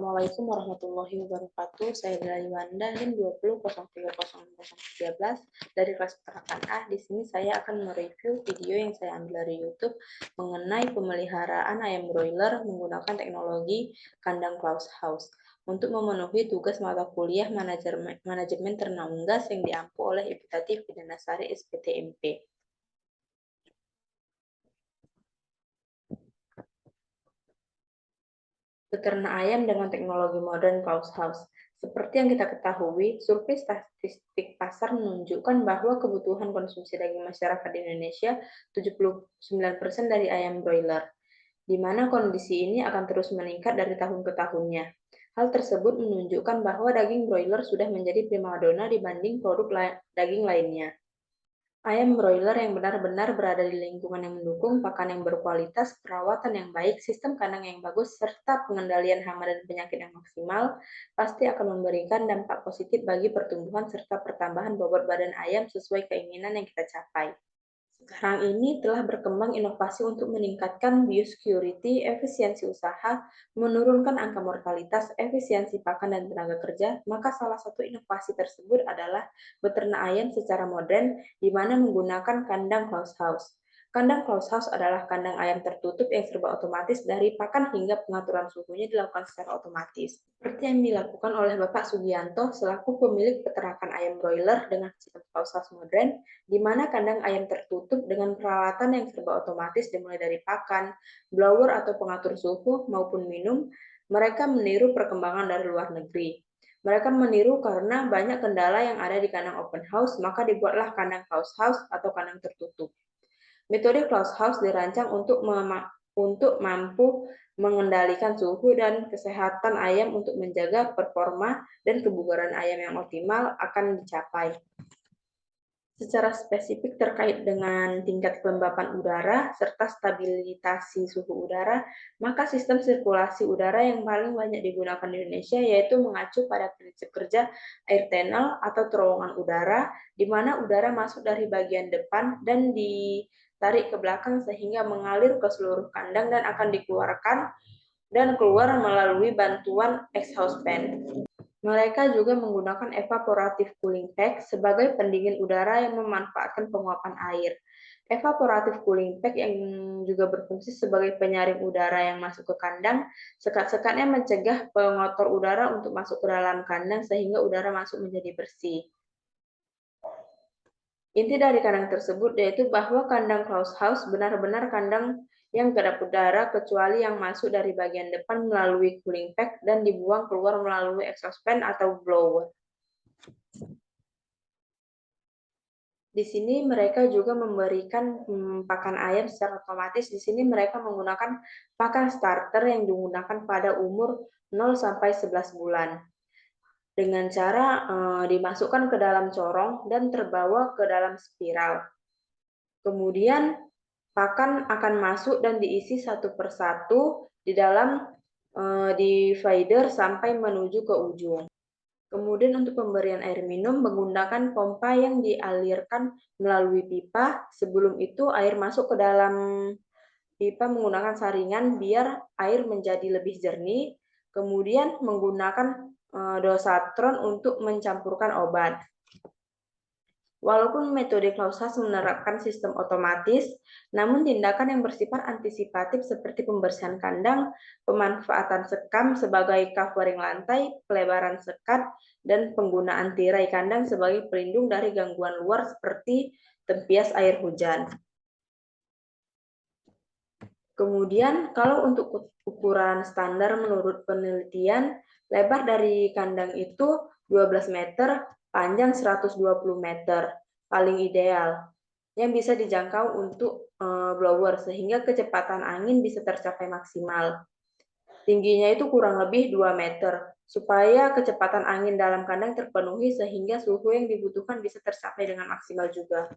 Assalamualaikum warahmatullahi wabarakatuh. Saya Dela Wanda NIM 20.03.0013 dari kelas peternakan A. Di sini saya akan mereview video yang saya ambil dari YouTube mengenai pemeliharaan ayam broiler menggunakan teknologi kandang closed house untuk memenuhi tugas mata kuliah manajemen ternak unggas yang diampu oleh Ibu Tati Fidanasari SPTMP. Peternak ayam dengan teknologi modern closed house. Seperti yang kita ketahui, survei statistik pasar menunjukkan bahwa kebutuhan konsumsi daging masyarakat di Indonesia 79% dari ayam broiler, di mana kondisi ini akan terus meningkat dari tahun ke tahunnya. Hal tersebut menunjukkan bahwa daging broiler sudah menjadi primadona dibanding produk daging lainnya. Ayam broiler yang benar-benar berada di lingkungan yang mendukung, pakan yang berkualitas, perawatan yang baik, sistem kandang yang bagus, serta pengendalian hama dan penyakit yang maksimal, pasti akan memberikan dampak positif bagi pertumbuhan serta pertambahan bobot badan ayam sesuai keinginan yang kita capai. Sekarang ini telah berkembang inovasi untuk meningkatkan biosecurity, efisiensi usaha, menurunkan angka mortalitas, efisiensi pakan dan tenaga kerja, maka salah satu inovasi tersebut adalah beternak ayam secara modern, di mana menggunakan kandang closed house. Kandang closed house adalah kandang ayam tertutup yang serba otomatis dari pakan hingga pengaturan suhunya dilakukan secara otomatis. Seperti yang dilakukan oleh Bapak Sugianto selaku pemilik peternakan ayam broiler dengan sistem closed house modern, di mana kandang ayam tertutup dengan peralatan yang serba otomatis dimulai dari pakan, blower atau pengatur suhu maupun minum. Mereka meniru perkembangan dari luar negeri. Mereka meniru karena banyak kendala yang ada di kandang open house, maka dibuatlah kandang closed house atau kandang tertutup. Metode closed house dirancang untuk mampu mengendalikan suhu dan kesehatan ayam untuk menjaga performa dan kebugaran ayam yang optimal akan dicapai. Secara spesifik terkait dengan tingkat kelembapan udara serta stabilisasi suhu udara, maka sistem sirkulasi udara yang paling banyak digunakan di Indonesia yaitu mengacu pada prinsip kerja air tunnel atau terowongan udara, di mana udara masuk dari bagian depan dan ditarik ke belakang sehingga mengalir ke seluruh kandang dan akan dikeluarkan dan keluar melalui bantuan exhaust fan. Mereka juga menggunakan evaporative cooling pack sebagai pendingin udara yang memanfaatkan penguapan air. Evaporative cooling pack yang juga berfungsi sebagai penyaring udara yang masuk ke kandang, sekat-sekatnya mencegah pengotor udara untuk masuk ke dalam kandang sehingga udara masuk menjadi bersih. Inti dari kandang tersebut yaitu bahwa kandang closed house benar-benar kandang yang kedap udara kecuali yang masuk dari bagian depan melalui cooling pack dan dibuang keluar melalui exhaust fan atau blower. Di sini mereka juga memberikan pakan ayam secara otomatis. Di sini mereka menggunakan pakan starter yang digunakan pada umur 0 sampai 11 bulan. Dengan cara dimasukkan ke dalam corong dan terbawa ke dalam spiral. Kemudian pakan akan masuk dan diisi satu persatu di dalam divider sampai menuju ke ujung. Kemudian untuk pemberian air minum menggunakan pompa yang dialirkan melalui pipa. Sebelum itu air masuk ke dalam pipa menggunakan saringan biar air menjadi lebih jernih. Kemudian menggunakan dosatron untuk mencampurkan obat. Walaupun metode closed house menerapkan sistem otomatis, namun tindakan yang bersifat antisipatif seperti pembersihan kandang, pemanfaatan sekam sebagai covering lantai, pelebaran sekat, dan penggunaan tirai kandang sebagai pelindung dari gangguan luar seperti tempias air hujan. Kemudian, kalau untuk ukuran standar menurut penelitian, lebar dari kandang itu 12 meter, panjang 120 meter, paling ideal, yang bisa dijangkau untuk blower, sehingga kecepatan angin bisa tercapai maksimal. Tingginya itu kurang lebih 2 meter, supaya kecepatan angin dalam kandang terpenuhi sehingga suhu yang dibutuhkan bisa tercapai dengan maksimal juga.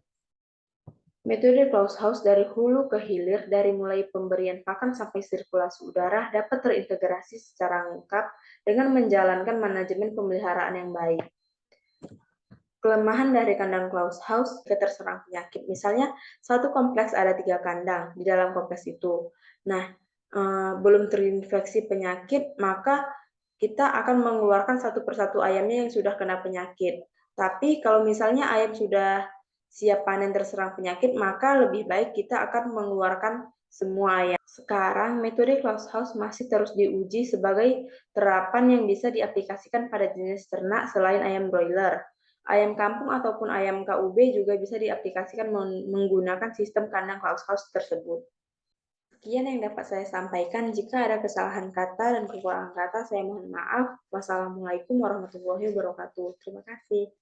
Metode closed house dari hulu ke hilir, dari mulai pemberian pakan sampai sirkulasi udara, dapat terintegrasi secara lengkap dengan menjalankan manajemen pemeliharaan yang baik. Kelemahan dari kandang closed house jika terserang penyakit. Misalnya, satu kompleks ada 3 kandang di dalam kompleks itu. Nah, belum terinfeksi penyakit, maka kita akan mengeluarkan satu persatu ayamnya yang sudah kena penyakit. Tapi kalau misalnya ayam sudah siap panen terserang penyakit, maka lebih baik kita akan mengeluarkan semua ayam. Sekarang, metode closed house masih terus diuji sebagai terapan yang bisa diaplikasikan pada jenis ternak selain ayam broiler. Ayam kampung ataupun ayam KUB juga bisa diaplikasikan menggunakan sistem kandang closed house tersebut. Sekian yang dapat saya sampaikan. Jika ada kesalahan kata dan kekurangan kata, saya mohon maaf. Wassalamualaikum warahmatullahi wabarakatuh. Terima kasih.